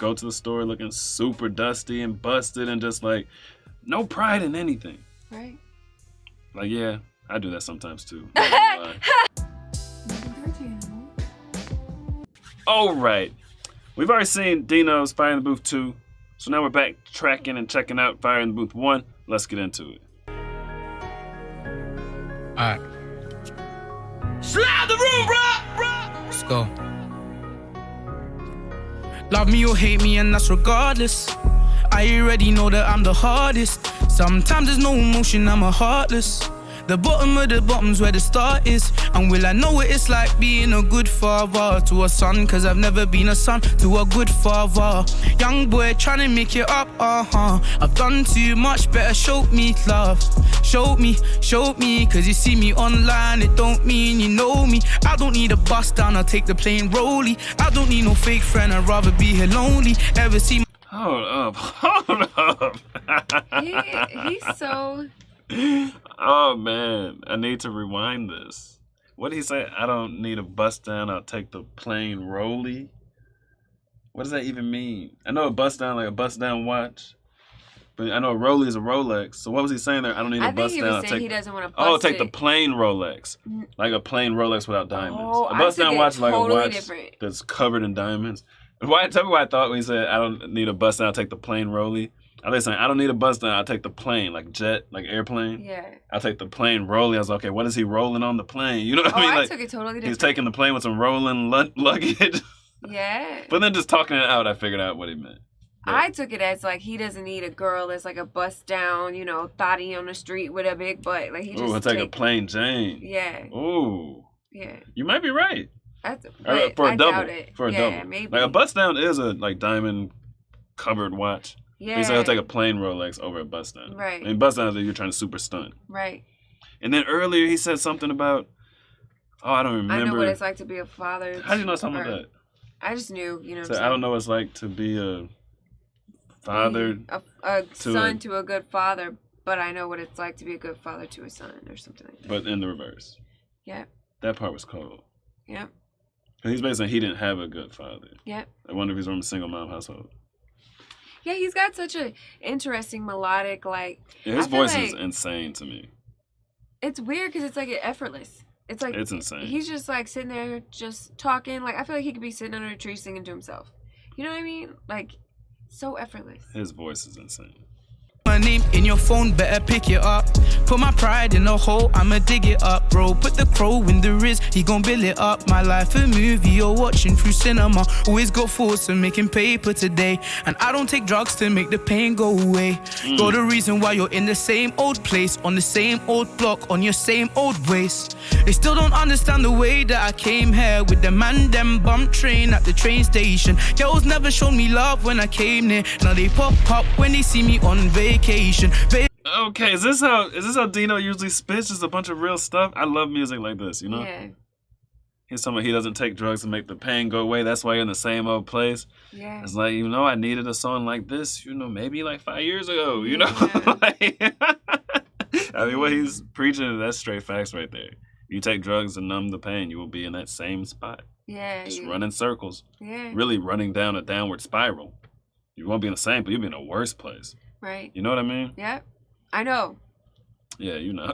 go to the store looking super dusty and busted and just like no pride in anything. Right. Like, yeah, I do that sometimes too. All right. We've already seen Dino's Fire in the Booth 2. So now we're back tracking and checking out Fire in the Booth 1. Let's get into it. Alright. Slide the room, bro! Let's go. Love me or hate me, and that's regardless. I already know that I'm the hardest. Sometimes there's no emotion, I'm a heartless. The bottom of the bottom's where the start is. And will I know what it's like being a good father to a son? Cause I've never been a son to a good father. Young boy trying to make it up, I've done too much, better show me love. Show me, cause you see me online, it don't mean you know me. I don't need a bus down, I'll take the plane rollie. I don't need no fake friend, I'd rather be here lonely. Ever see Hold up. He's so... Oh man, I need to rewind this. What did he say? I don't need a bust down, I'll take the plain rollie. What does that even mean? I know a bust down, like a bust down watch. But I know a rollie is a Rolex. So what was he saying there? I don't need a bust down. I think he was saying he doesn't want to bust take the plain Rolex. Like a plain Rolex without diamonds. Oh, a bust down watch is like totally a watch different. That's covered in diamonds. Tell me what I thought when he said I don't need a bust down, I'll take the plain rollie. I was saying, I don't need a bus down, I'll take the plane, like jet, like airplane. Yeah. I'll take the plane rolling. I was like, okay, what is he rolling on the plane? You know what I mean? I Like, took it totally different. he's taking the plane with some rolling luggage. Yeah. But then just talking it out, I figured out what he meant. But I took it as like he doesn't need a girl that's like a bust down, thotty on the street with a big butt. Like he just I'll take a plain Jane. Yeah. Ooh. Yeah. You might be right. For a double. For a double. Maybe. Like a bust down is a like diamond covered watch. Yeah. He said he'll take a plain Rolex over a bust down. Right. And bust down is that you're trying to super stunt. Right. And then earlier he said something about, I don't remember. I know what it's like to be a father. How do you know something about that? I just knew, what I'm So saying? I don't know what it's like to be a father. A son to a good father, but I know what it's like to be a good father to a son or something like that. But in the reverse. Yep. That part was cold. Yep. He's basically saying he didn't have a good father. Yep. I wonder if he's from a single mom household. Yeah, he's got such a interesting melodic, like... Yeah, his voice is insane to me. It's weird because it's like effortless. It's like... It's insane. He's just like sitting there just talking. Like, I feel like he could be sitting under a tree singing to himself. You know what I mean? Like, so effortless. His voice is insane. my name in your phone, better pick it up. Put my pride in a hole, I'ma dig it up, bro. Put the crow in the wrist, he gon' build it up. My life a movie you're watching through cinema. Always got forced to making paper today, and I don't take drugs to make the pain go away. You're the reason why you're in the same old place, on the same old block, on your same old ways. They still don't understand the way that I came here with the man them bump train at the train station. Girls never showed me love when I came near. Now they pop up when they see me on vacation. Okay, is this how Dino usually spits? Just a bunch of real stuff? I love music like this, you know? Yeah. He's talking about he doesn't take drugs to make the pain go away. That's why you're in the same old place. Yeah. It's like, I needed a song like this, maybe like 5 years ago, Yeah. I mean, what he's preaching, that's straight facts right there. You take drugs to numb the pain, you will be in that same spot. Yeah. Just run in circles. Yeah. Really running down a downward spiral. You won't be in the same, but you'll be in a worse place. Right. You know what I mean? Yeah. I know. Yeah, you know.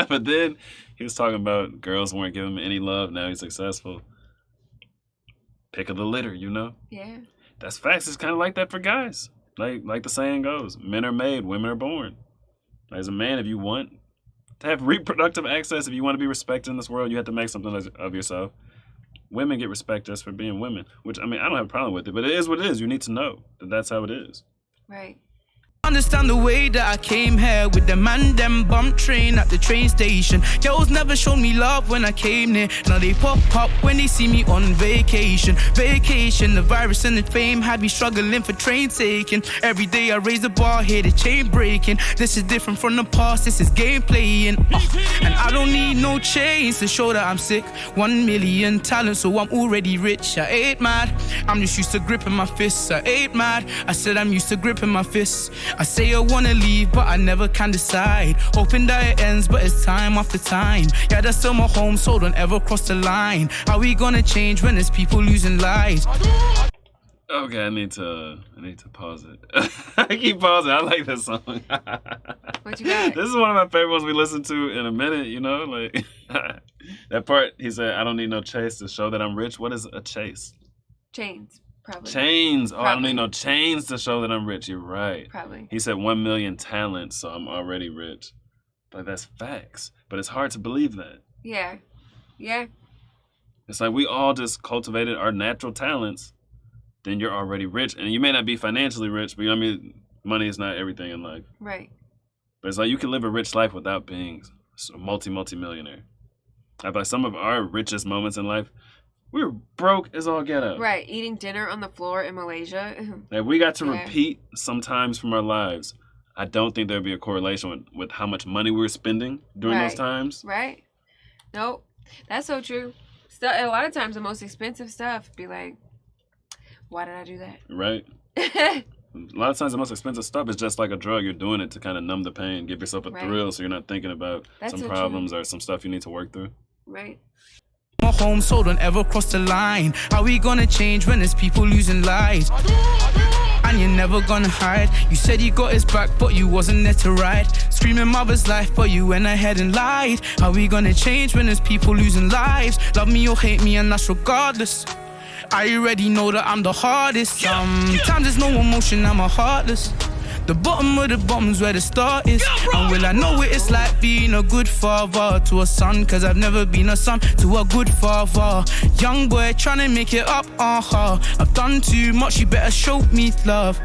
But then he was talking about girls weren't giving him any love. Now he's successful. Pick of the litter, Yeah. That's facts. It's kind of like that for guys. Like the saying goes, men are made, women are born. As a man, if you want to have reproductive access, if you want to be respected in this world, you have to make something of yourself. Women get respect just for being women, which, I don't have a problem with it, but it is what it is. You need to know that that's how it is. Right. Understand the way that I came here with the man them bump train at the train station. Girls never showed me love when I came near. Now they pop up when they see me on vacation. The virus and the fame had me struggling for train taking. Every day I raise the bar, hear the chain breaking. This is different from the past, this is game playing. And I don't need no chains to show that I'm sick. 1 million talents, so I'm already rich. I ain't mad, I'm just used to gripping my fists. I ain't mad, I said I'm used to gripping my fists. I say I wanna leave, but I never can decide. Hoping that it ends, but it's time after time. Yeah, that's still my home, so don't ever cross the line. How we gonna change when there's people losing lives? Okay, I need to pause it. I keep pausing. I like this song. What you got? This is one of my favorite ones we listen to in a minute, you know? Like that part, he said, I don't need no chase to show that I'm rich. What is a chase? Chains, probably. Chains. Oh, I don't Probably. need no chains to show that I'm rich. You're right. Probably. He said 1 million talents, so I'm already rich. But that's facts. But it's hard to believe that. Yeah. Yeah. It's like we all just cultivated our natural talents. Then you're already rich. And you may not be financially rich, but you know what I mean? Money is not everything in life. Right. But it's like you can live a rich life without being a multi-millionaire. Like some of our richest moments in life, we were broke as all get up. Right. Eating dinner on the floor in Malaysia. Like we got to Yeah. repeat sometimes from our lives. I don't think there'd be a correlation with how much money we were spending during those Right. times. Right. Nope. That's so true. A lot of times the most expensive stuff be like, why did I do Right? that? A lot of times the most expensive stuff is just like a drug. You're doing it to kind of numb the pain, give yourself a Right. thrill so you're not thinking about That's some so problems or some stuff you need to work through. Right. My home, so don't ever cross the line. How we gonna change when there's people losing lives? And you're never gonna hide. You said you got his back, but you wasn't there to ride. Screaming mother's life, but you went ahead and lied. How we gonna change when there's people losing lives? Love me or hate me, and that's regardless. I already know that I'm the hardest. Sometimes there's no emotion, I'm a heartless. The bottom of the bottom's where the start is. And will I know what it's like being a good father to a son? Cause I've never been a son to a good father. Young boy trying to make it up, I've done too much, you better show me love.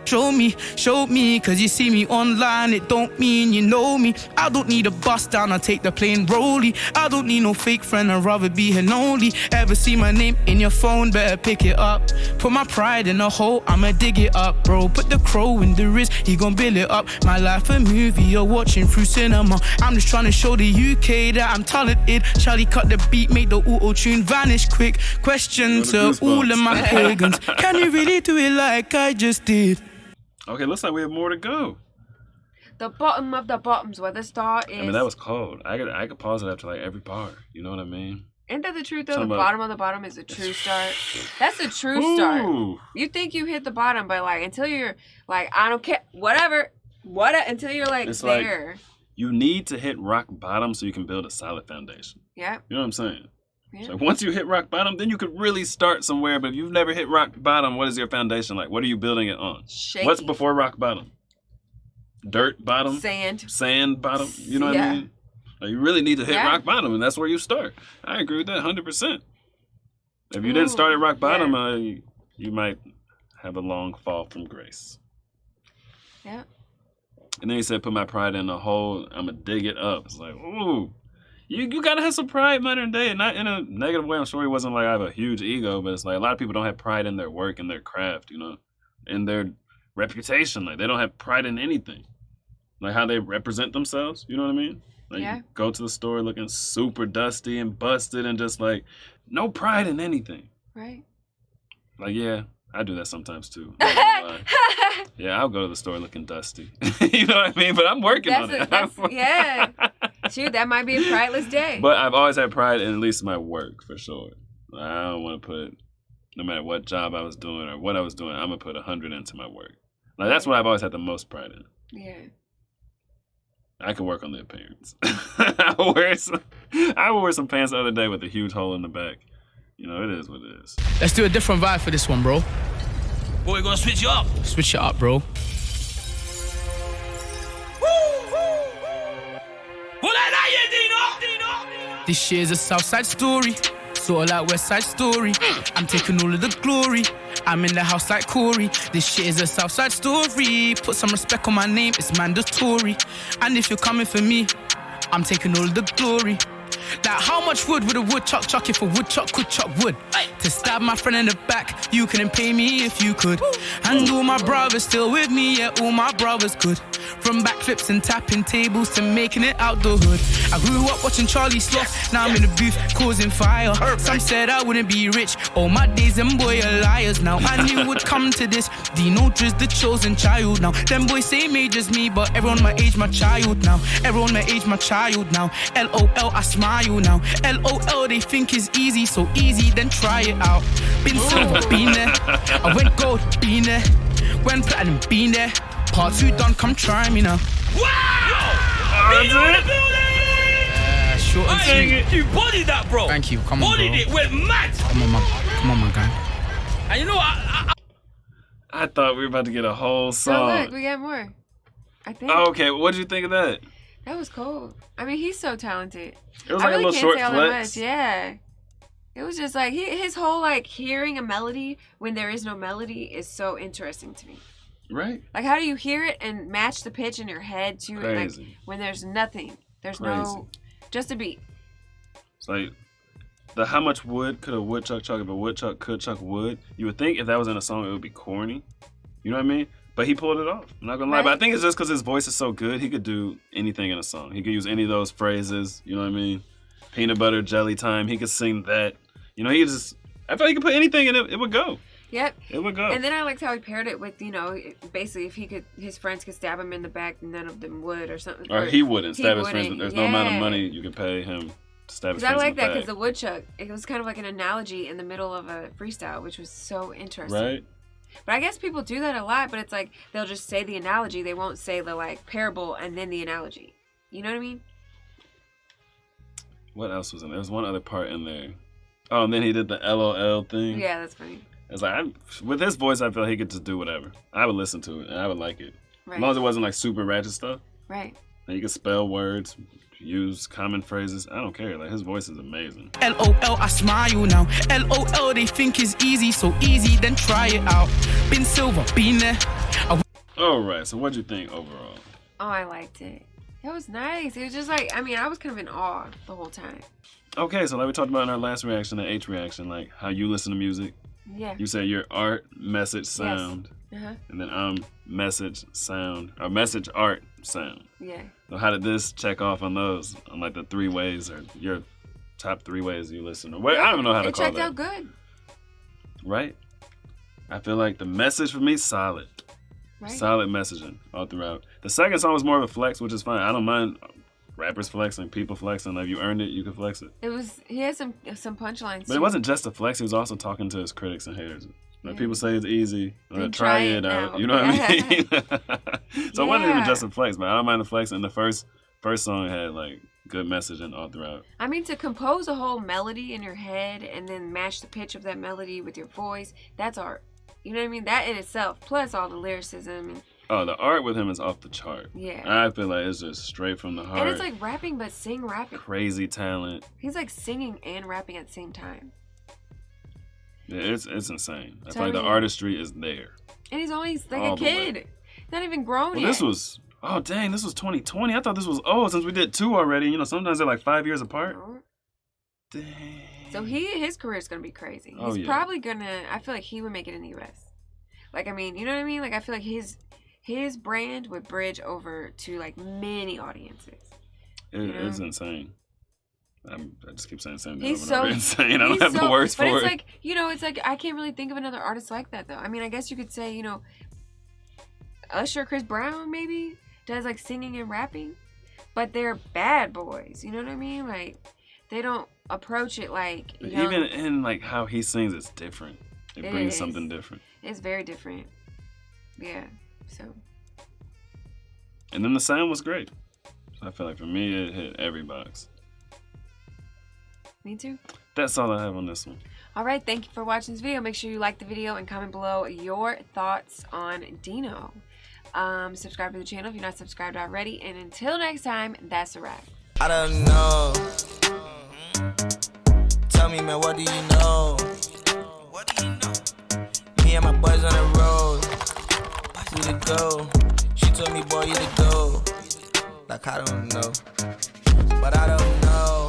Show me, cause you see me online, it don't mean you know me. I don't need a bus down, I take the plane rolly. I don't need no fake friend, I'd rather be here lonely. Ever see my name in your phone, better pick it up. Put my pride in a hole, I'ma dig it up, bro. Put the crow in the wrist, he gon' build it up. My life a movie, you're watching through cinema. I'm just trying to show the UK that I'm talented. Charlie cut the beat, make the auto-tune vanish quick. Question to all of my pagans, can you really do it like I just did? Okay, looks like we have more to go. The bottom of the bottoms where the star is. I mean, that was cold. I could pause it after like every bar. You know what I mean? Isn't that the truth though? Talking The about- bottom of the bottom is a true start. That's the true start. Ooh. You think you hit the bottom, but like until you're like, I don't care, whatever, until you're like It's like- there. You need to hit rock bottom so you can build a solid foundation. Yeah. You know what I'm saying? Yeah. So once you hit rock bottom, then you could really start somewhere. But if you've never hit rock bottom, what is your foundation like? What are you building it on? Shaky. What's before rock bottom? Dirt bottom? Sand. Sand bottom? You know what Yeah. I mean? Like, you really need to hit Yeah. rock bottom, and that's where you start. I agree with that 100%. If you didn't start at rock bottom, you might have a long fall from grace. Yeah. And then he said, put my pride in a hole, I'm going to dig it up. It's like, ooh. You got to have some pride modern day. And not in a negative way. I'm sure he wasn't like, I have a huge ego. But it's like a lot of people don't have pride in their work and their craft, you know, in their reputation. Like, they don't have pride in anything. Like, how they represent themselves. You know what I mean? Like, Yeah. you go to the store looking super dusty and busted and just, like, no pride in anything. Right. Like, yeah, I do that sometimes, too. Not gonna lie. Yeah, I'll go to the store looking dusty. You know what I mean? But I'm working on it. Yeah. Shoot, that might be a prideless day. But I've always had pride in at least my work, for sure. I don't want to put, no matter what job I was doing or what I was doing, I'm going to put 100 into my work. Like, that's what I've always had the most pride in. Yeah. I can work on the appearance. I will wear some pants the other day with a huge hole in the back. You know, it is what it is. Let's do a different vibe for this one, bro. Boy, we're gonna switch it up. Switch it up, bro. Who like that, yeah, Dino? This shit is a Southside story, sort of like West Side story. I'm taking all of the glory. I'm in the house like Corey. This shit is a Southside story. Put some respect on my name, it's mandatory. And if you're coming for me, I'm taking all of the glory. Like how much wood would a woodchuck chuck if a woodchuck could chuck wood? To stab my friend in the back, you couldn't pay me if you could. And all my brothers still with me, yeah, all my brothers good. From backflips and tapping tables to making it out the hood. I grew up watching Charlie Sloth, now I'm in the booth causing fire. Some said I wouldn't be rich, all my days them boy are liars. Now I knew it would come to this, Dino just the chosen child now. Them boys say me just me, but everyone my age my child now. Everyone my age my child now. LOL I smile now. LOL they think is easy, so easy then try it out. Been silver, been there. I went gold, been there. Went platinum, been there. Part 2 done, come try me now. Wow! That's it? Short and sweet. You bodied that, bro. Thank you, come on, Bodied bro. it, went mad. Come on, my guy. And you know what? I thought we were about to get a whole Oh, song. look, we got more. I think. Oh, okay, what did you think of that? That was cold. I mean, he's so talented. It was I like really a little can't short say all flex. that much. Yeah. It was just like his whole like hearing a melody when there is no melody is so interesting to me. Right? Like, how do you hear it and match the pitch in your head to it? Like, Crazy. when there's nothing, there's no, just a beat. It's like how much wood could a woodchuck chuck if a woodchuck could chuck wood? You would think if that was in a song it would be corny. You know what I mean? But he pulled it off. I'm not gonna lie. Right. But I think it's just because his voice is so good, he could do anything in a song. He could use any of those phrases. You know what I mean? Peanut butter jelly time. He could sing that. You know, I feel like he could put anything in it. It would go. Yep. It would go. And then I liked how he paired it with, you know, basically if his friends could stab him in the back, none of them would or something. Or he wouldn't he stab his friends. wouldn't, There's no amount of yeah. money you could pay him to stab his Because I friends like in the that back. because the woodchuck, it was kind of like an analogy in the middle of a freestyle, which was so interesting. Right? But I guess people do that a lot, but it's like they'll just say the analogy. They won't say the like parable and then the analogy. You know what I mean? What else was in there? There was one other part in there. Oh, and then he did the LOL thing. Yeah, that's funny. It's like, with his voice, I feel like he could just do whatever. I would listen to it, and I would like it. Right. As long as it wasn't like super ratchet stuff. Right. And you could spell words, use common phrases. I don't care. Like, his voice is amazing. LOL I smile now. LOL they think is easy, so easy then try it out. Been silver, been there. All right, so what'd you think overall? Oh, I liked it. It was nice. It was just like, I mean, I was kind of in awe the whole time. Okay, so like we talked about in our last reaction, the H reaction, like how you listen to music. Yeah. You say your art, message, sound. Uh-huh. And then message, sound, or message, art, sound. Yeah. So how did this check off on those? On like the 3 ways or your top 3 ways you listen? Or what? I don't know how to it call checked that. out good. Right? I feel like the message for me, solid. Right. Solid messaging all throughout. The second song was more of a flex, which is fine. I don't mind rappers flexing, people flexing. Like, if you earned it, you could flex it. He had some punchlines. But it wasn't just a flex. He was also talking to his critics and haters. Like, Yeah. people say it's easy. Then Try try it it out. now. You know what I mean? So it wasn't even Yeah. just a flex, but I don't mind the flex. And the first song had, like, good messaging all throughout. I mean, to compose a whole melody in your head and then match the pitch of that melody with your voice, that's art. You know what I mean? That in itself, plus all the lyricism and Oh, the art with him is off the chart. yeah. I feel like it's just straight from the heart. And it's like rapping, but sing rapping. Crazy talent. He's like singing and rapping at the same time. Yeah, it's insane. I feel Tell like the me. artistry is there. And he's only like All a the way. kid. Not even grown Well, yet. this was, oh dang, this was 2020. I thought this was old since we did 2 already. You know, sometimes they're like 5 years apart. No. Dang. So his career is gonna be crazy. Oh, He's yeah. probably gonna. I feel like he would make it in the U.S. Like, I mean, you know what I mean? Like, I feel like his brand would bridge over to like many audiences. It's insane. I just keep saying the same thing He's over and over. so Insane. I don't he's have the so- words for but it. it's like, you know, it's like I can't really think of another artist like that though. I mean, I guess you could say, you know, Usher, Chris Brown maybe does like singing and rapping, but they're bad boys. You know what I mean? Like, they don't approach it like But young. even in like how he sings, it's different. It It brings is. something different. It's very different. Yeah. So And then the sound was great. So I feel like for me, it hit every box. me too. That's all I have on this one. All right, thank you for watching this video. Make sure you like the video and comment below your thoughts on Dino. Subscribe to the channel if you're not subscribed already. And until next time, that's a wrap. I don't know. Tell me, man, what do you know? What do you know? Me and my boys on the road. We to go. She told me, boy, you to go. Like, I don't know. But I don't know.